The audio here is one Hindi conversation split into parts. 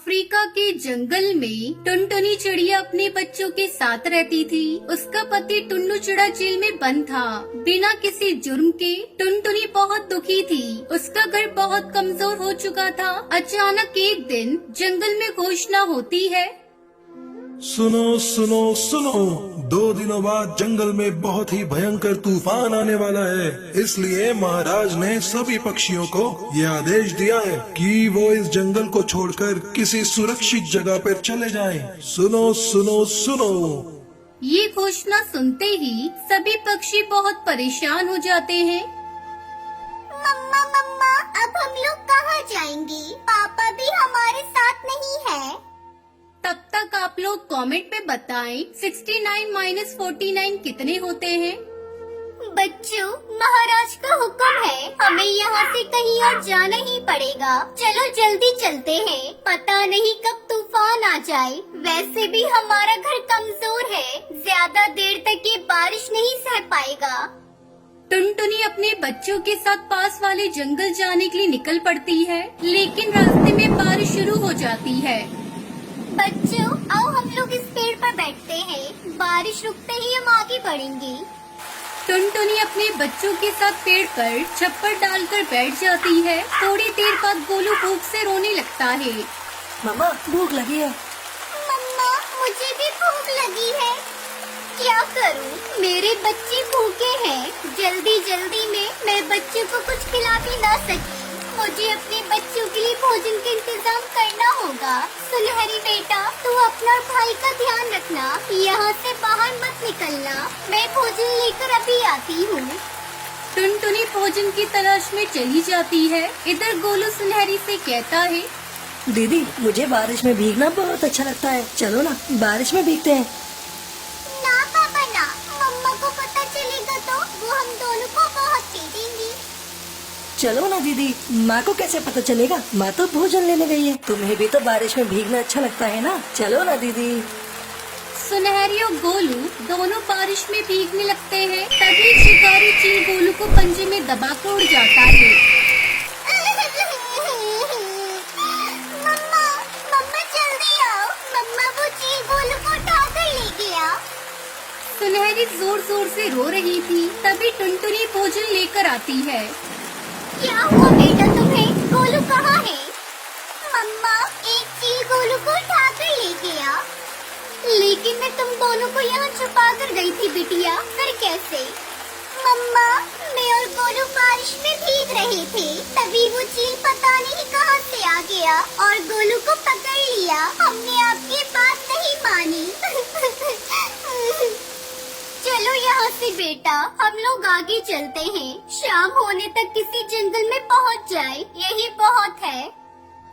अफ्रीका के जंगल में टुनटुनी चिड़िया अपने बच्चों के साथ रहती थी। उसका पति टुन्नू चिड़ा जेल में बंद था बिना किसी जुर्म के। टुनटुनी बहुत दुखी थी, उसका घर बहुत कमजोर हो चुका था। अचानक एक दिन जंगल में घोषणा होती है, सुनो सुनो सुनो, 2 दिनों बाद जंगल में बहुत ही भयंकर तूफान आने वाला है। इसलिए महाराज ने सभी पक्षियों को ये आदेश दिया है कि वो इस जंगल को छोड़कर किसी सुरक्षित जगह पर चले जाएं। सुनो सुनो सुनो। ये घोषणा सुनते ही सभी पक्षी बहुत परेशान हो जाते हैं। मम्मा मम्मा, अब हम लोग कहाँ जाएंगे? पापा भी हमारे साथ नहीं है। तब तक आप लोग कमेंट में बताएं 69 - 49 कितने होते हैं। बच्चों, महाराज का हुक्म है, हमें यहाँ से कहीं और जाना ही पड़ेगा। चलो जल्दी चलते हैं, पता नहीं कब तूफान आ जाए। वैसे भी हमारा घर कमजोर है, ज्यादा देर तक ये बारिश नहीं सह पाएगा। टुनटुनी अपने बच्चों के साथ पास वाले जंगल जाने के लिए निकल पड़ती है, लेकिन रास्ते में बारिश शुरू हो जाती है। बच्चों, आओ हम लोग इस पेड़ पर बैठते हैं, बारिश रुकते ही हम आगे बढ़ेंगे। टुनटुनी अपने बच्चों के साथ पेड़ पर छप्पर डालकर बैठ जाती है। थोड़ी देर बाद गोलू भूख से रोने लगता है। मम्मा, भूख लगी है। मम्मा, मुझे भी भूख लगी है। क्या करूं? मेरे बच्चे भूखे हैं। जल्दी जल्दी में मैं बच्चों को कुछ खिला भी ना सकी। मुझे अपने बच्चों के लिए भोजन का इंतजाम करना होगा। सुनहरी बेटा, तू अपना और भाई का ध्यान रखना, यहाँ से बाहर मत निकलना। मैं भोजन लेकर अभी आती हूँ। टुनटुनी भोजन की तलाश में चली जाती है। इधर गोलू सुनहरी से कहता है, दीदी, मुझे बारिश में भीगना बहुत अच्छा लगता है। चलो ना, बारिश में भीगते हैं। ना पापा ना, मम्मा को पता चलेगा तो वो हम दोनों को बहुत पीटेंगी। चलो ना दीदी, माँ को कैसे पता चलेगा? माँ तो भोजन लेने गई है। तुम्हें भी तो बारिश में भीगना अच्छा लगता है ना? चलो ना दीदी। सुनहरी और गोलू दोनों बारिश में भीगने लगते हैं। तभी शिकारी चील गोलू को पंजे में दबाकर उड़ जाता है। मम्मा मम्मा जल्दी आओ, मम्मा वो चील गोलू को उठाकर ले गया। सुनहरी जोर जोर से रो रही थी। तभी टुनटुनी भोजन लेकर आती है। क्या हुआ बेटा तुम्हें? गोलू कहाँ है? मम्मा, एक चील गोलू को उठाकर ले गया। लेकिन मैं तुम दोनों को यहाँ छुपा कर गई थी बिटिया, फिर कैसे? मम्मा, मैं और गोलू बारिश में भीग रहे थे, तभी वो चील पता नहीं कहाँ से आ गया और गोलू को पकड़ लिया। हमने आपकी बात नहीं मानी। चलो यहाँ से बेटा, हम लोग आगे चलते हैं। शाम होने तक किसी जंगल में पहुँच जाए, यही बहुत है।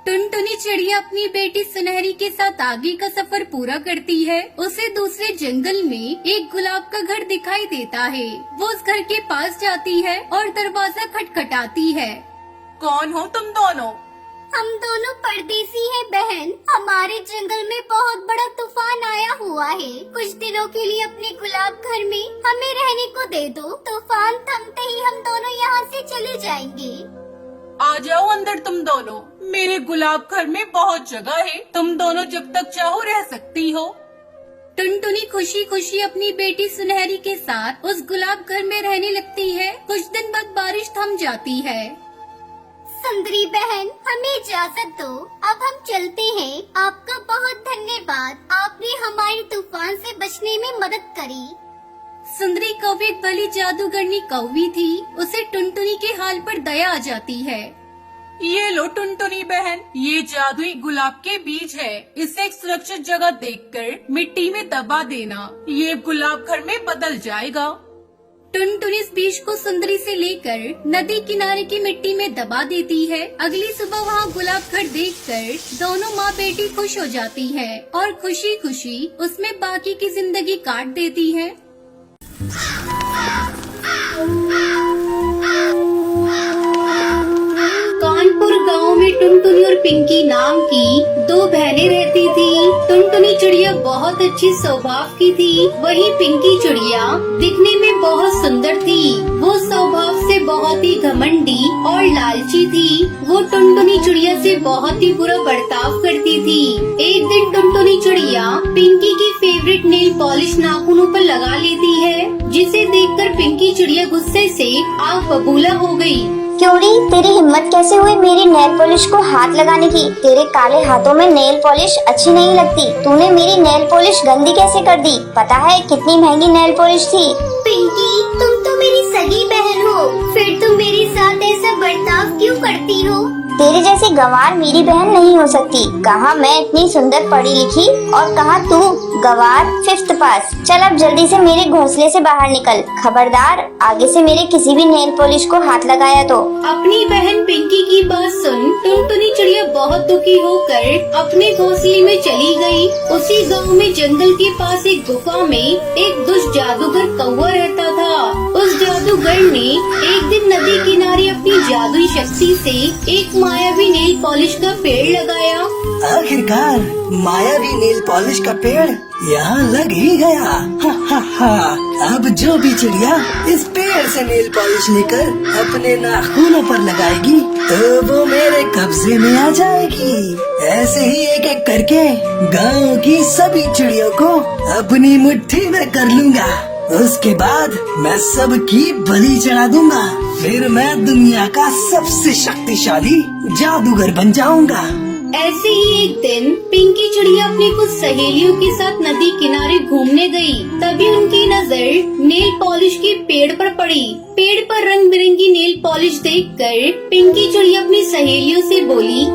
टुनटुनी चिड़िया अपनी बेटी सुनहरी के साथ आगे का सफर पूरा करती है। उसे दूसरे जंगल में एक गुलाब का घर दिखाई देता है। वो उस घर के पास जाती है और दरवाजा खटखटाती है। कौन हो तुम दोनों? हम दोनों परदेसी हैं बहन। हमारे जंगल में बहुत बड़ा तूफान आया हुआ है। कुछ दिनों के लिए अपने गुलाब घर में हमें रहने को दे दो। तूफान थमते ही हम दोनों यहाँ से चले जाएंगे। आ जाओ अंदर तुम दोनों, मेरे गुलाब घर में बहुत जगह है। तुम दोनों जब तक चाहो रह सकती हो। टुनटुनी खुशी खुशी अपनी बेटी सुनहरी के साथ उस गुलाब घर में रहने लगती है। कुछ दिन बाद बारिश थम जाती है। सुंदरी बहन, हमें इजाजत दो, अब हम चलते हैं। आपका बहुत धन्यवाद, आपने हमारे तूफान से बचने में मदद करी। सुंदरी कौवी एक भली जादूगरनी कौवी थी। उसे टुनटुनी के हाल पर दया आ जाती है। ये लो टुनटुनी बहन, ये जादुई गुलाब के बीज है। इसे एक सुरक्षित जगह देखकर मिट्टी में दबा देना, ये गुलाब घर में बदल जाएगा। टुनटुनी इस बीज को सुंदरी से लेकर नदी किनारे की मिट्टी में दबा देती है। अगली सुबह वहाँ गुलाब घर देखकर दोनों माँ बेटी खुश हो जाती है और खुशी खुशी उसमें बाकी की जिंदगी काट देती है। कानपुर गांव में टुनटुनी और पिंकी नाम की 2 बहनें रहती थी। टुनटुनी चिड़िया बहुत अच्छी स्वभाव की थी, वही पिंकी चिड़िया दिखने में बहुत सुंदर थी। वो स्वभाव से से बहुत ही घमंडी और लालची थी। वो टुनटुनी चिड़िया से बहुत ही बुरा बर्ताव करती थी। एक दिन टुनटुनी चिड़िया पिंकी की फेवरेट नेल पॉलिश नाखूनों पर लगा लेती है, जिसे देखकर पिंकी चिड़िया गुस्से से आग बबूला हो गई। क्योंकि तेरी हिम्मत कैसे हुई मेरी नेल पॉलिश को हाथ लगाने की? तेरे काले हाथों में नेल पॉलिश अच्छी नहीं लगती। तूने मेरी नेल पॉलिश गंदी कैसे कर दी? पता है कितनी महंगी नेल पॉलिश थी? पिंकी, तुम तो मेरी सगी बहन हो, फिर तुम मेरे साथ ऐसा बर्ताव क्यों करती हो? तेरे जैसी गंवार मेरी बहन नहीं हो सकती। कहाँ मैं इतनी सुंदर पढ़ी लिखी और कहाँ तू गंवार 5th पास। चल अब जल्दी से मेरे घोंसले से बाहर निकल। खबरदार आगे से मेरे किसी भी नेल पॉलिश को हाथ लगाया तो। अपनी बहन पिंकी की बात सुन टुनटुनी चिड़िया बहुत दुखी होकर अपने घोंसले में चली गई। उसी गांव में जंगल के पास एक गुफा में एक दुष्ट जादूगर कौवा रहता था। उस जादूगर ने एक दिन नदी किनारे अपनी जादुई शक्ति से एक मायावी नेल पॉलिश का पेड़ लगाया। आखिरकार मायावी नेल पॉलिश का पेड़ यहाँ लग ही गया। हा हा हा। अब जो भी चिड़िया इस पेड़ से नेल पॉलिश लेकर अपने नाखूनों पर लगाएगी तो वो मेरे कब्जे में आ जाएगी। ऐसे ही एक एक करके गांव की सभी चिड़ियों को अपनी मुट्ठी में कर लूंगा। उसके बाद मैं सबकी बलि चढ़ा दूंगा। फिर मैं दुनिया का सबसे शक्तिशाली जादूगर बन जाऊंगा। ऐसे ही एक दिन पिंकी चिड़िया अपनी कुछ सहेलियों के साथ नदी किनारे घूमने गई। तभी उनकी नजर नेल पॉलिश के पेड़ पर पड़ी। पेड़ पर रंग बिरंगी नेल पॉलिश देखकर पिंकी चिड़िया अपनी सहेलियों से बोली,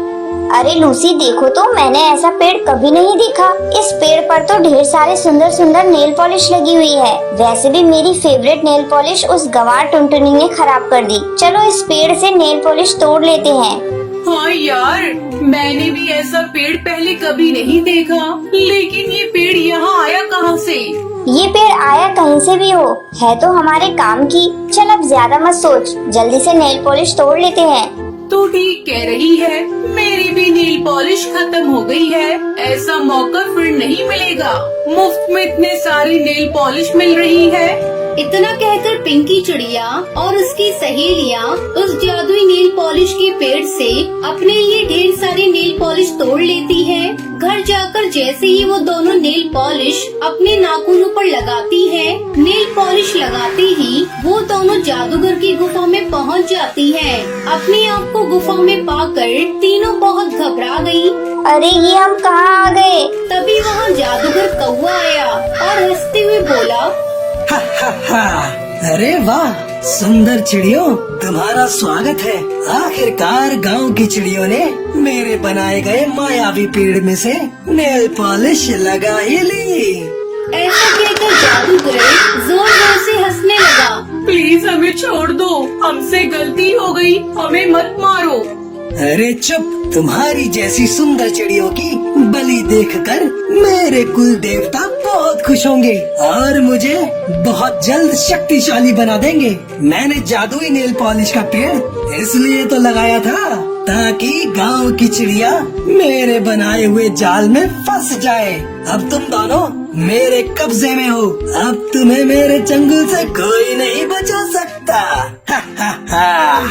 अरे लूसी, देखो तो मैंने ऐसा पेड़ कभी नहीं देखा। इस पेड़ पर तो ढेर सारे सुंदर सुंदर नेल पॉलिश लगी हुई है। वैसे भी मेरी फेवरेट नेल पॉलिश उस गंवार टुनटुनी ने खराब कर दी। चलो इस पेड़ से नेल पॉलिश तोड़ लेते हैं। हाँ यार, मैंने भी ऐसा पेड़ पहले कभी नहीं देखा, लेकिन ये पेड़ यहाँ आया कहाँ से? ये पेड़ आया कहीं से भी हो, है तो हमारे काम की। चल अब ज्यादा मत सोच, जल्दी से नेल पॉलिश तोड़ लेते हैं। तू ठीक कह रही है, मेरी भी नेल पॉलिश खत्म हो गई है। ऐसा मौका फिर नहीं मिलेगा। मुफ्त में इतने सारी नेल पॉलिश मिल रही है। इतना कहकर पिंकी चिड़िया और उसकी सहेलियाँ उस जादुई नेल पॉलिश के पेड़ से अपने लिए ढेर सारी नेल पॉलिश तोड़ लेती है। घर जाकर जैसे ही वो दोनों नेल पॉलिश अपने नाखूनों पर लगाती है, नेल पॉलिश लगाते ही वो दोनों जादूगर की गुफा में पहुंच जाती है। अपने आप को गुफा में पाकर तीनों बहुत घबरा गई। अरे ये हम कहाँ आ गए? तभी वहाँ जादूगर कौवा आया और हंसते हुए बोला, हा हा हा। अरे वाह सुंदर चिड़ियों, तुम्हारा स्वागत है। आखिरकार गांव की चिड़ियों ने मेरे बनाए गए मायावी पेड़ में से नेल पॉलिश लगा ही ली। ऐसा कहकर जादूगर जोर जोर से हंसने लगा। प्लीज हमें छोड़ दो, हमसे गलती हो गई, हमें मत मारो। अरे चुप, तुम्हारी जैसी सुंदर चिड़ियों की बलि देखकर मेरे कुल देवता बहुत खुश होंगे और मुझे बहुत जल्द शक्तिशाली बना देंगे। मैंने जादुई नेल पॉलिश का पेड़ इसलिए तो लगाया था ताकि गांव की चिड़िया मेरे बनाए हुए जाल में फंस जाए। अब तुम दोनों मेरे कब्जे में हो। अब तुम्हें मेरे चंगुल से कोई नहीं बचा सकता। हा हा हा।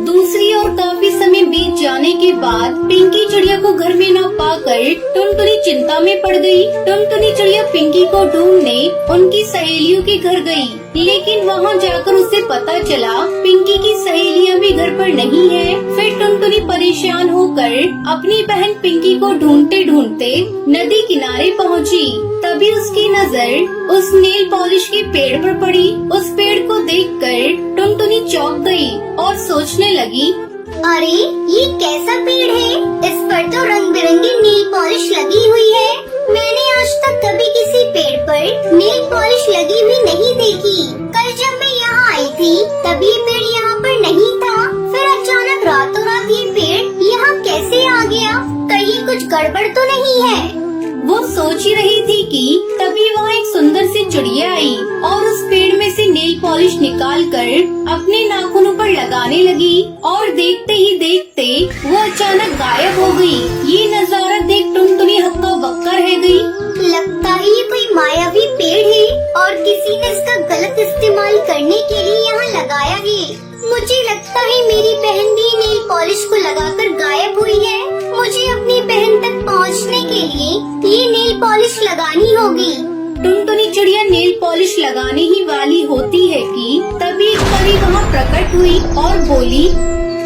दूसरी ओर काफी समय बीत जाने के बाद पिंकी चिड़िया को घर में न पाकर टुनटुनी चिंता में पड़ गई। टुनटुनी चिड़िया पिंकी को ढूंढने उनकी सहेलियों के घर गई, लेकिन वहाँ जाकर उसे पता चला पिंकी की सहेलियाँ भी घर पर नहीं है। फिर टुनटुनी परेशान होकर अपनी बहन पिंकी को ढूंढते ढूंढते नदी किनारे पहुँची। तभी उसकी नजर उस नेल पॉलिश के पेड़ पर पड़ी। उस पेड़ को देखकर टुनटुनी चौंक गई और सोचने लगी, अरे ये कैसा पेड़ है? इस पर तो रंग बिरंगी नेल पॉलिश लगी हुई है। मैंने आज तक कभी किसी पेड़ पर नेल पॉलिश लगी हुई नहीं देखी। कल जब मैं यहाँ आई थी तभी पेड़ यहाँ पर नहीं था। फिर अचानक रातों रात ये पेड़ यहाँ कैसे आ गया? कहीं कुछ गड़बड़ तो नहीं है? वो सोच ही रही थी कि तभी वहाँ एक सुंदर सी चिड़िया आई और उस पेड़ में से नेल पॉलिश निकालकर अपने नाखूनों पर लगाने लगी और देखते ही देखते वो अचानक गायब हो गई। ये नजारा देख टुनटुनी हक्का बक्का रह गई। लगता है ये कोई मायावी पेड़ है और किसी ने इसका गलत इस्तेमाल करने के लिए यहाँ लगाया है। मुझे लगता है मेरी बहन भी नेल पॉलिश को लगाकर गायब हुई है। मुझे अपनी बहन तक पहुंचने के लिए ये नेल पॉलिश लगानी होगी। टुनटुनी चिड़िया नेल पॉलिश लगाने ही वाली होती है कि तभी एक परी वहाँ प्रकट हुई और बोली,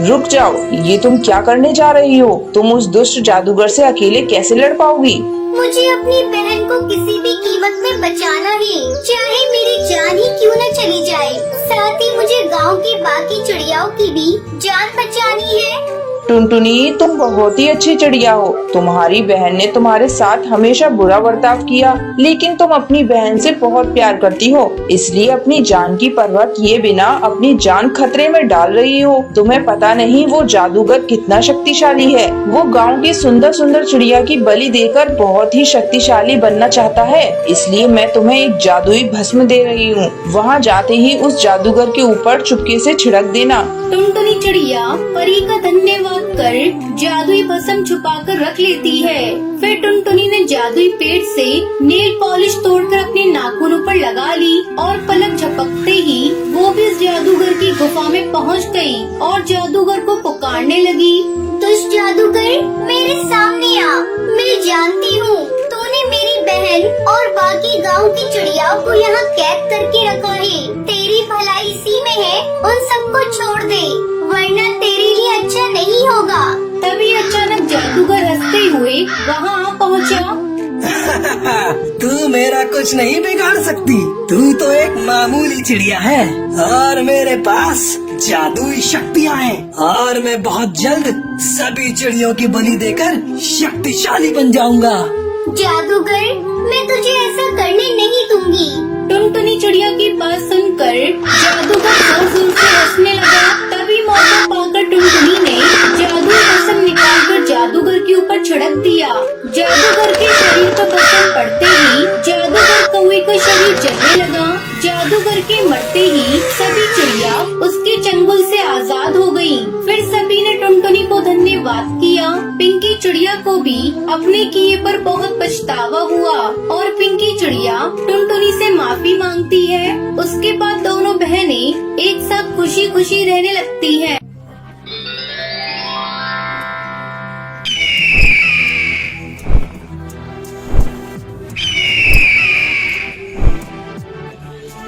रुक जाओ, ये तुम क्या करने जा रही हो? तुम उस दुष्ट जादूगर से अकेले कैसे लड़ पाओगी? मुझे अपनी बहन को किसी भी कीमत में बचाना है, चाहे मेरी जान ही क्यों न चली जाए। साथ ही मुझे गांव की बाकी चिड़ियाओं की भी जान बचानी है। टुनटुनी, तुम बहुत ही अच्छी चिड़िया हो। तुम्हारी बहन ने तुम्हारे साथ हमेशा बुरा बर्ताव किया, लेकिन तुम अपनी बहन से बहुत प्यार करती हो, इसलिए अपनी जान की परवाह किए बिना अपनी जान खतरे में डाल रही हो। तुम्हें पता नहीं वो जादूगर कितना शक्तिशाली है। वो गांव की सुंदर सुंदर चिड़िया की बलि देकर बहुत ही शक्तिशाली बनना चाहता है, इसलिए मैं तुम्हें एक जादुई भस्म दे रही हूँ। वहाँ जाते ही उस जादूगर के ऊपर चुपके से छिड़क देना। टुनटुनी चिड़िया परी का धन्यवाद कर जादुई भस्म छुपा कर रख लेती है। फिर टुनटुनी ने जादुई पेड़ से नेल पॉलिश तोड़कर अपने नाखूनों पर लगा ली और पलक झपकते ही वो भी इस जादूगर की गुफा में पहुंच गई और जादूगर को पुकारने लगी। दुष्ट जादूगर, मेरे सामने आ। मैं जानती हूँ तूने मेरी बहन और बाकी गांव की चिड़ियाओं को यहाँ कैद करके रखा है। तेरी भलाई इसी में है, उन सबको छोड़ दे, वरना तेरे लिए अच्छा नहीं होगा। तभी अचानक जादूगर हंसते हुए वहाँ आ पहुँचा। तू मेरा कुछ नहीं बिगाड़ सकती। तू तो एक मामूली चिड़िया है और मेरे पास जादुई शक्तियाँ हैं और मैं बहुत जल्द सभी चिड़ियों की बलि देकर शक्तिशाली बन जाऊंगा। जादूगर, मैं तुझे ऐसा करने नहीं दूंगी। टुनटुनी चिड़िया की बात सुनकर जादूगर जोर जोर से हंसने लगा। तभी मौका पाकर टुनटुनी ने जादुई भस्म निकालकर जादूगर के ऊपर छिड़क दिया। जादूगर के शरीर पर भस्म पड़ते ही जादूगर कौवे का शरीर जलने लगा। जादूगर के मरते ही सभी चिड़िया उसके चंगुल से आजाद हो गयी। फिर सभी ने टुनटुनी को धन्यवाद किया। पिंकी चिड़िया को भी अपने किए पर बहुत पछतावा हुआ और पिंकी चिड़िया टुनटुनी से माफी मांगती है। उसके बाद दोनों बहनें एक साथ खुशी खुशी रहने लगती हैं।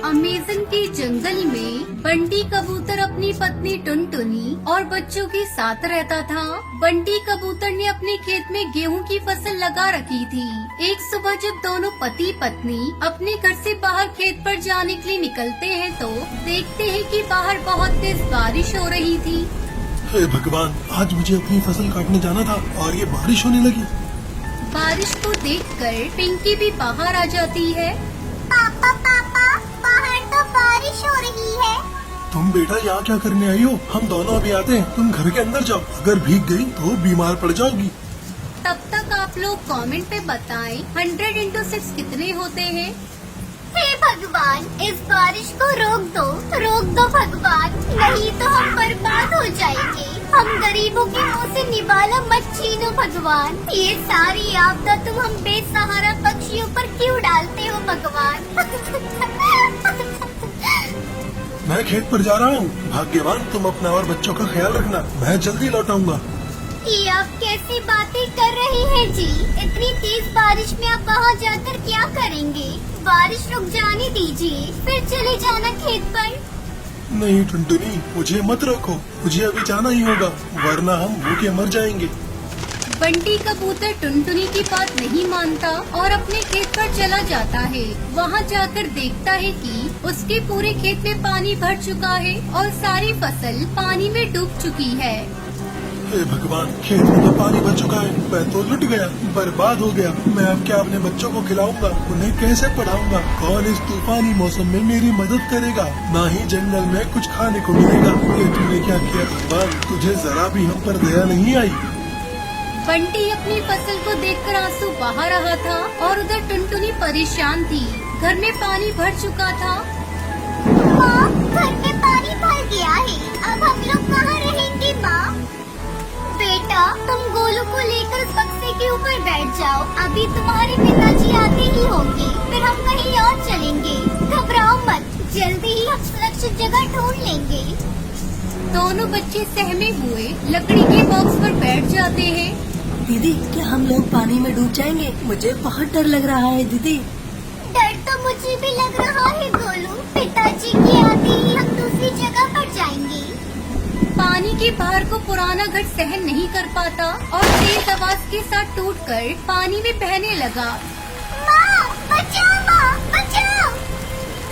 अमेज़न के जंगल में बंटी कबूतर अपनी पत्नी टुनटुनी और बच्चों के साथ रहता था। बंटी कबूतर ने अपने खेत में गेहूं की फसल लगा रखी थी। एक सुबह जब दोनों पति पत्नी अपने घर से बाहर खेत पर जाने के लिए निकलते हैं तो देखते हैं कि बाहर बहुत तेज बारिश हो रही थी। हे भगवान, आज मुझे अपनी फसल काटने जाना था और ये बारिश होने लगी। बारिश को देखकर पिंकी भी बाहर आ जाती है। पापा पापा, बाहर तो बारिश हो रही है। तुम बेटा यहाँ क्या करने आई हो? हम दोनों अभी आते हैं, तुम घर के अंदर जाओ। अगर भीग गई तो बीमार पड़ जाओगी। तब तक आप लोग कमेंट पे बताएं 100 into 6 कितने होते हैं। हे भगवान, इस बारिश को रोक दो भगवान, नहीं तो हम बर्बाद हो जाएंगे। हम गरीबों के मुंह से निवाला मत छीनो भगवान। ये सारी आपदा तुम हम बेसहारा पक्षियों पर क्यों डालते हो भगवान? मैं खेत पर जा रहा हूँ। भाग्यवान, तुम अपना और बच्चों का ख्याल रखना। मैं जल्दी लौट आऊंगा। ये आप कैसी बातें कर रहे हैं जी? इतनी तेज बारिश में आप वहाँ जाकर क्या करेंगे? बारिश रुक जाने दीजिए, फिर चले जाना खेत पर। नहीं टुनटुनी, मुझे मत रोको। मुझे अभी जाना ही होगा, वरना हम भूखे मर जाएंगे। बंटी कबूतर टुनटुनी की बात नहीं मानता और अपने खेत पर चला जाता है। वहाँ जाकर देखता है कि उसके पूरे खेत में पानी भर चुका है और सारी फसल पानी में डूब चुकी है। हे भगवान, खेत में तो पानी भर चुका है। मैं तो लुट गया, बर्बाद हो गया। मैं अब क्या अपने बच्चों को खिलाऊंगा? उन्हें कैसे पढ़ाऊंगा? कौन इस तूफानी मौसम में मेरी मदद करेगा? ना ही जंगल में कुछ खाने को मिलेगा। ये तूने क्या किया भगवान? तुझे जरा भी हम पर दया नहीं आई। बंटी अपनी फसल को देखकर आंसू बहा रहा था और उधर टुनटुनी परेशान थी। घर में पानी भर चुका था। माँ, घर में पानी भर गया है। अब हम लोग कहाँ रहेंगे माँ? बेटा, तुम गोलू को लेकर उस बक्से के ऊपर बैठ जाओ। अभी तुम्हारे पिताजी आते ही होंगे, फिर हम कहीं और चलेंगे। घबराओ मत, जल्दी ही हम सुरक्षित जगह ढूंढ लेंगे। दोनों बच्चे सहमे हुए लकड़ी के बॉक्स पर बैठ जाते हैं। दीदी क्या हम लोग पानी में डूब जाएंगे? मुझे बहुत डर लग रहा है दीदी। डर तो मुझे भी लग रहा है गोलू। पिताजी के आते ही हम दूसरी जगह पर जाएंगे। पानी की भार को पुराना घर सहन नहीं कर पाता और तेज आवाज के साथ टूटकर पानी में बहने लगा। माँ बचाओ।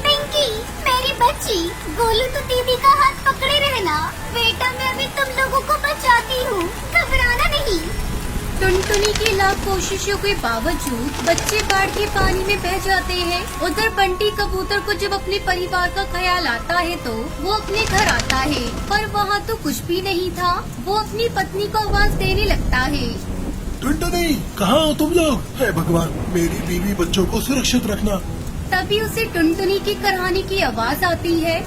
पिंकी मेरी बच्ची, गोलू तो दीदी का हाथ पकड़े रहना। बेटा मैं अभी तुम लोगों को बचाती हूँ, घबराना नहीं। टुनटुनी की लाख कोशिशों के बावजूद बच्चे बाढ़ के पानी में बह जाते हैं। उधर बंटी कबूतर को जब अपने परिवार का ख्याल आता है तो वो अपने घर आता है, पर वहाँ तो कुछ भी नहीं था। वो अपनी पत्नी को आवाज देने लगता है। टुनटुनी, कहाँ हो तुम लोग? हे भगवान, मेरी बीवी बच्चों को सुरक्षित रखना। तभी उसे टुनटुनी की कराहने की आवाज आती है।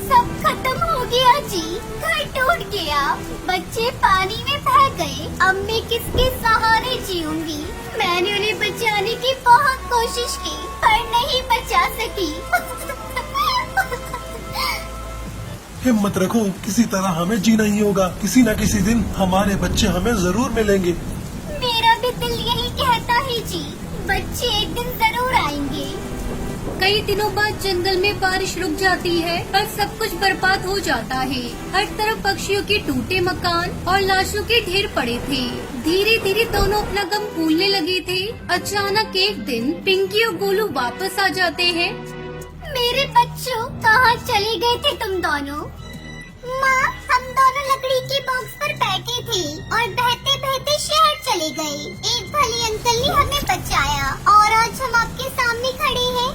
सब खत्म हो गया जी, घर टूट गया, बच्चे पानी में बह गए। अब मैं किसके सहारे जीऊंगी? मैंने उन्हें बचाने की बहुत कोशिश की पर नहीं बचा सकी। हिम्मत रखो, किसी तरह हमें जीना ही होगा। किसी न किसी दिन हमारे बच्चे हमें जरूर मिलेंगे। मेरा भी दिल यही कहता है जी, बच्चे एक दिन जरूर आएंगे। कई दिनों बाद जंगल में बारिश रुक जाती है और सब कुछ बर्बाद हो जाता है। हर तरफ पक्षियों के टूटे मकान और लाशों के ढेर पड़े थे। धीरे धीरे दोनों अपना गम भूलने लगे थे। अचानक एक दिन पिंकी और गोलू वापस आ जाते हैं। मेरे बच्चों, कहाँ चले गए थे तुम दोनों? माँ, हम दोनों लकड़ी के बॉक्स पर बैठे थे और बहते बहते शहर चले गए। एक भले अंकल ने हमें बचाया और आज हम आपके सामने खड़े हैं।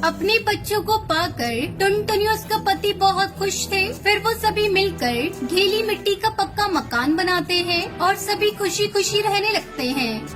अपने बच्चों को पाकर टुनटुनी और उसका पति बहुत खुश थे। फिर वो सभी मिलकर गीली मिट्टी का पक्का मकान बनाते हैं और सभी खुशी खुशी रहने लगते हैं।